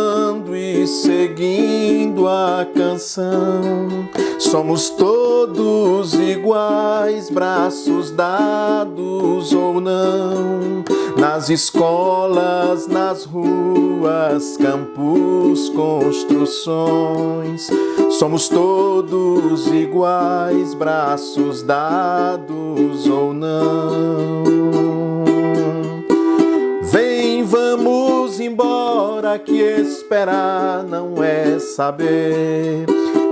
cantando e seguindo a canção. Somos todos iguais, braços dados ou não, nas escolas, nas ruas, campos, construções. Somos todos iguais, braços dados ou não. Vem, vamos embora, que esperar não é saber.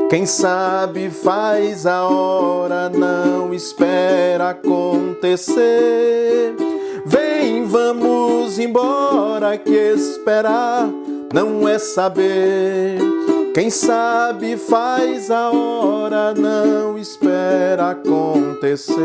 Quem sabe faz a hora, não espera acontecer. Vem, vamos embora, que esperar não é saber. Quem sabe faz a hora, não espera acontecer.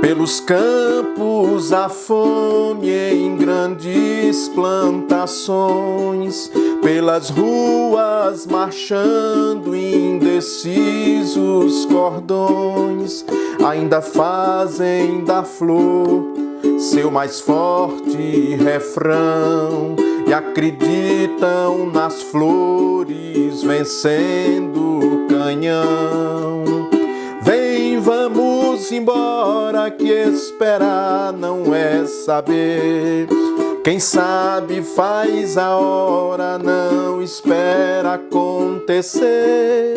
Pelos campos a fome em grandes plantações, pelas ruas marchando indecisos cordões, ainda fazem da flor seu mais forte refrão e acreditam nas flores vencendo o canhão. Vem, vamos embora, que esperar não é saber. Quem sabe faz a hora, não espera acontecer.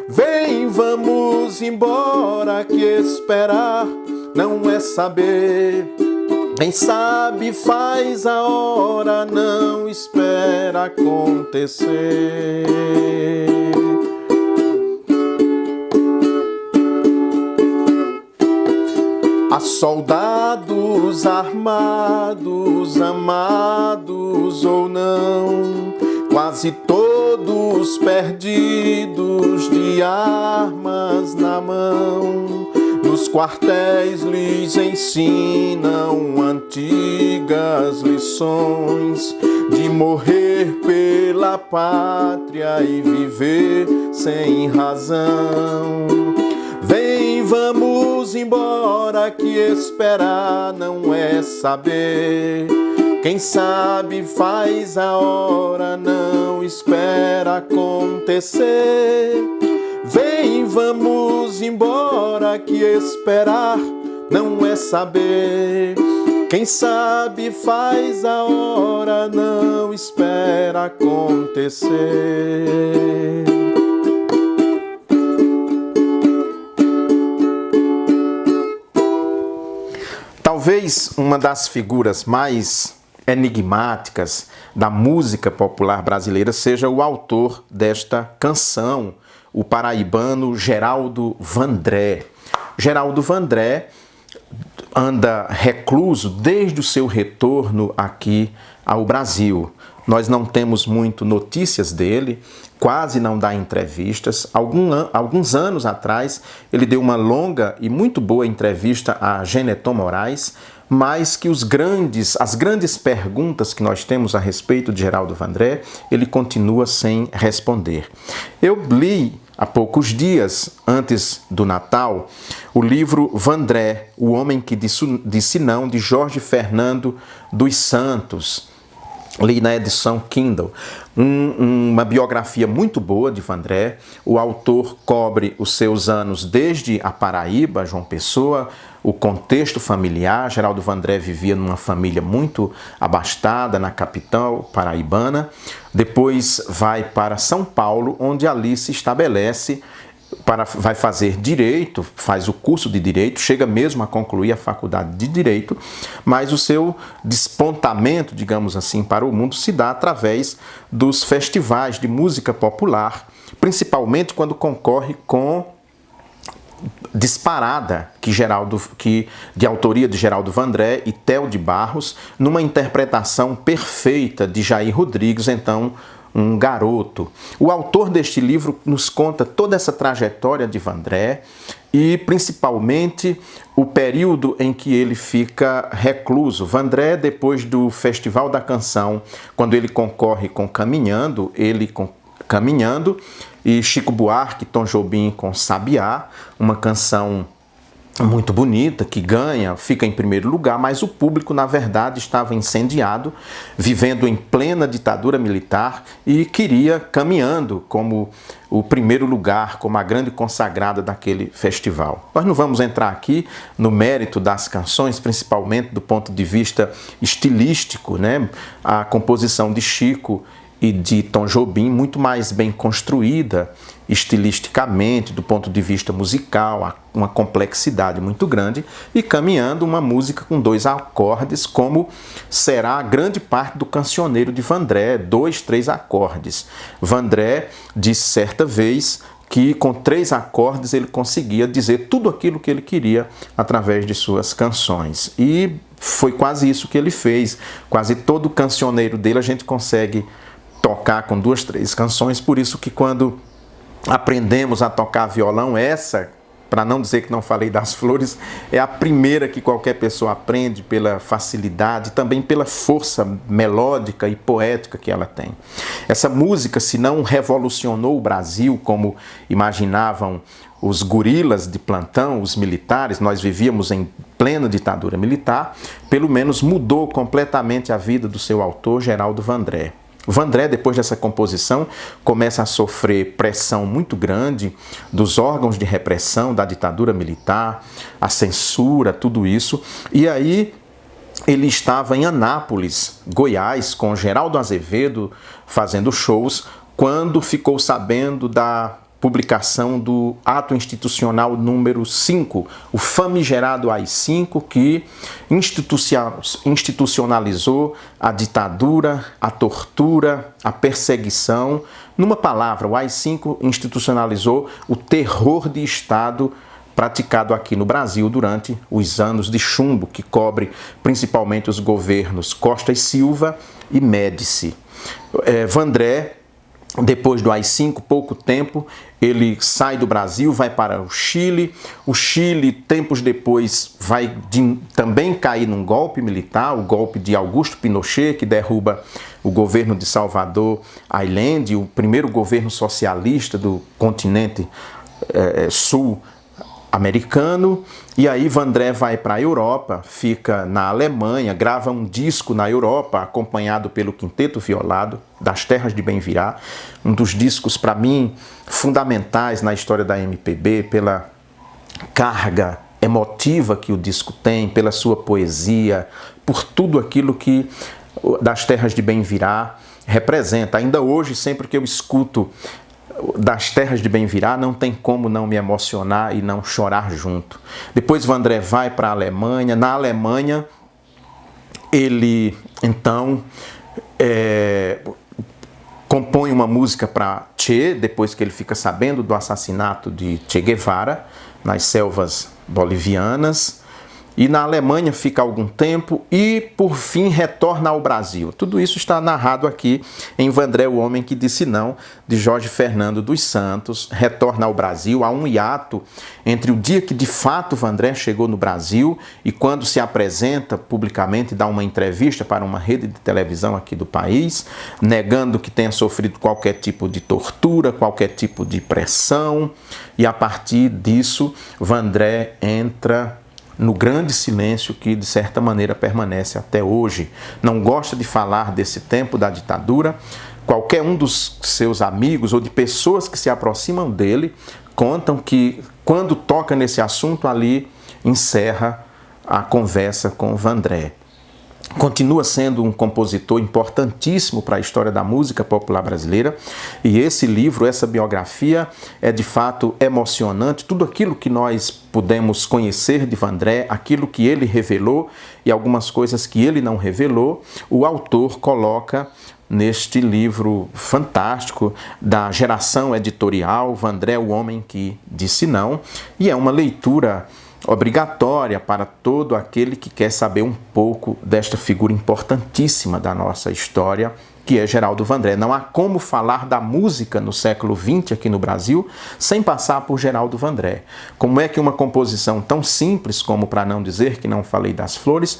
Vem, vamos embora, que esperar não é saber. Quem sabe faz a hora, não espera acontecer. Há soldados armados, amados ou não, quase todos perdidos de armas na mão. Nos quartéis lhes ensinam antigas lições de morrer pela pátria e viver sem razão. Vem, vamos embora, que esperar não é saber. Quem sabe faz a hora, não espera acontecer. Vem, vamos embora, que esperar não é saber. Quem sabe faz a hora, não espera acontecer. Talvez uma das figuras mais enigmáticas da música popular brasileira seja o autor desta canção, o paraibano Geraldo Vandré. Geraldo Vandré anda recluso desde o seu retorno aqui ao Brasil. Nós não temos muito notícias dele, quase não dá entrevistas. Alguns anos atrás, ele deu uma longa e muito boa entrevista a Geneton Moraes, mas que as grandes perguntas que nós temos a respeito de Geraldo Vandré, ele continua sem responder. Eu li há poucos dias, antes do Natal, o livro Vandré, O Homem que Disse Não, de Jorge Fernando dos Santos. Li na edição Kindle, uma biografia muito boa de Vandré. O autor cobre os seus anos desde a Paraíba, João Pessoa, o contexto familiar. Geraldo Vandré vivia numa família muito abastada na capital paraibana. Depois vai para São Paulo, onde ali se estabelece, vai fazer direito, faz o curso de direito, chega mesmo a concluir a faculdade de direito, mas o seu despontamento, digamos assim, para o mundo se dá através dos festivais de música popular, principalmente quando concorre com Disparada, de autoria de Geraldo Vandré e Theo de Barros, numa interpretação perfeita de Jair Rodrigues, então um garoto. O autor deste livro nos conta toda essa trajetória de Vandré e principalmente o período em que ele fica recluso. Vandré, depois do Festival da Canção, quando ele concorre com Caminhando, e Chico Buarque, Tom Jobim com Sabiá, uma canção muito bonita, que ganha, fica em primeiro lugar, mas o público, na verdade, estava incendiado, vivendo em plena ditadura militar e queria, caminhando como o primeiro lugar, como a grande consagrada daquele festival. Nós não vamos entrar aqui no mérito das canções, principalmente do ponto de vista estilístico, né? A composição de Chico e de Tom Jobim, muito mais bem construída estilisticamente, do ponto de vista musical, uma complexidade muito grande, e caminhando uma música com 2 acordes, como será a grande parte do Cancioneiro de Vandré, 2, 3 acordes. Vandré disse certa vez que com 3 acordes ele conseguia dizer tudo aquilo que ele queria através de suas canções. E foi quase isso que ele fez. Quase todo o cancioneiro dele a gente consegue tocar com 2, 3 canções, por isso que quando aprendemos a tocar violão, essa, para não dizer que não falei das flores, é a primeira que qualquer pessoa aprende pela facilidade, também pela força melódica e poética que ela tem. Essa música, se não revolucionou o Brasil, como imaginavam os gorilas de plantão, os militares, nós vivíamos em plena ditadura militar, pelo menos mudou completamente a vida do seu autor, Geraldo Vandré. Vandré, depois dessa composição, começa a sofrer pressão muito grande dos órgãos de repressão da ditadura militar, a censura, tudo isso. E aí ele estava em Anápolis, Goiás, com Geraldo Azevedo fazendo shows, quando ficou sabendo da publicação do ato institucional número 5, o famigerado AI-5, que institucionalizou a ditadura, a tortura, a perseguição. Numa palavra, o AI-5 institucionalizou o terror de Estado praticado aqui no Brasil durante os anos de chumbo, que cobre principalmente os governos Costa e Silva e Médici. Vandré, depois do AI-5, pouco tempo, ele sai do Brasil, vai para o Chile. O Chile, tempos depois, vai também cair num golpe militar, o golpe de Augusto Pinochet, que derruba o governo de Salvador Allende, o primeiro governo socialista do continente sul-americano. E aí Vandré vai para a Europa, fica na Alemanha, grava um disco na Europa, acompanhado pelo Quinteto Violado, das Terras de Bem-Virá, um dos discos, para mim, fundamentais na história da MPB, pela carga emotiva que o disco tem, pela sua poesia, por tudo aquilo que das Terras de Bem-Virá representa. Ainda hoje, sempre que eu escuto das Terras de Bem-Virá, não tem como não me emocionar e não chorar junto. Depois Vandré vai para a Alemanha. Na Alemanha, ele, então, compõe uma música para Che, depois que ele fica sabendo do assassinato de Che Guevara, nas selvas bolivianas. E na Alemanha fica algum tempo e, por fim, retorna ao Brasil. Tudo isso está narrado aqui em Vandré, o Homem que Disse Não, de Jorge Fernando dos Santos. Retorna ao Brasil. Há um hiato entre o dia que, de fato, Vandré chegou no Brasil e quando se apresenta publicamente, dá uma entrevista para uma rede de televisão aqui do país, negando que tenha sofrido qualquer tipo de tortura, qualquer tipo de pressão. E, a partir disso, Vandré entra no grande silêncio que, de certa maneira, permanece até hoje. Não gosta de falar desse tempo da ditadura. Qualquer um dos seus amigos ou de pessoas que se aproximam dele contam que, quando toca nesse assunto, ali encerra a conversa com Vandré. Continua sendo um compositor importantíssimo para a história da música popular brasileira, e esse livro, essa biografia, é de fato emocionante. Tudo aquilo que nós pudemos conhecer de Vandré, aquilo que ele revelou e algumas coisas que ele não revelou, o autor coloca neste livro fantástico da Geração Editorial, Vandré, o Homem que Disse Não, e é uma leitura obrigatória para todo aquele que quer saber um pouco desta figura importantíssima da nossa história, que é Geraldo Vandré. Não há como falar da música no século XX aqui no Brasil sem passar por Geraldo Vandré. Como é que uma composição tão simples como Para Não Dizer Que Não Falei das Flores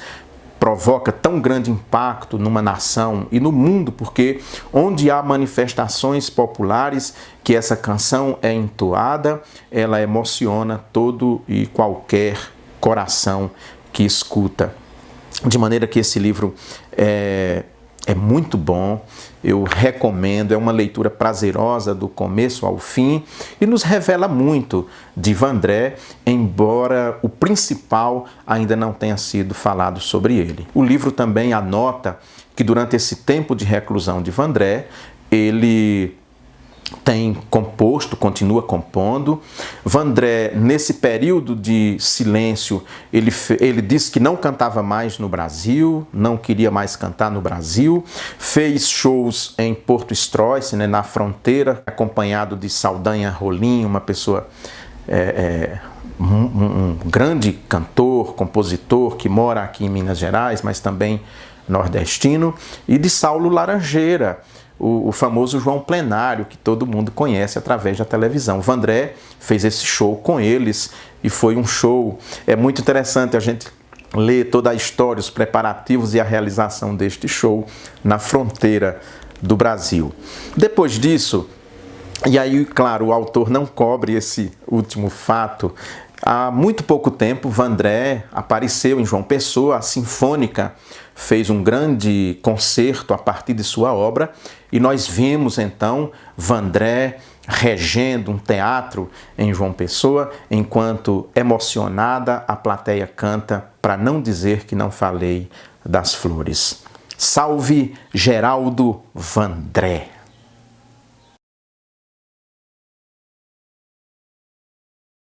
provoca tão grande impacto numa nação e no mundo, porque onde há manifestações populares que essa canção é entoada, ela emociona todo e qualquer coração que escuta. De maneira que esse livro é muito bom, eu recomendo, é uma leitura prazerosa do começo ao fim e nos revela muito de Vandré, embora o principal ainda não tenha sido falado sobre ele. O livro também anota que durante esse tempo de reclusão de Vandré, ele tem composto, continua compondo. Vandré, nesse período de silêncio, ele disse que não cantava mais no Brasil, não queria mais cantar no Brasil, fez shows em Porto Stroesse, né, na fronteira, acompanhado de Saldanha Rolim, uma pessoa, um grande cantor, compositor, que mora aqui em Minas Gerais, mas também nordestino, e de Saulo Laranjeira, o famoso João Plenário, que todo mundo conhece através da televisão. Vandré fez esse show com eles e foi um show... É muito interessante a gente ler toda a história, os preparativos e a realização deste show na fronteira do Brasil. Depois disso, e aí, claro, o autor não cobre esse último fato, há muito pouco tempo, Vandré apareceu em João Pessoa, a Sinfônica fez um grande concerto a partir de sua obra e nós vimos então Vandré regendo um teatro em João Pessoa, enquanto emocionada a plateia canta Para Não Dizer Que Não Falei das Flores. Salve Geraldo Vandré!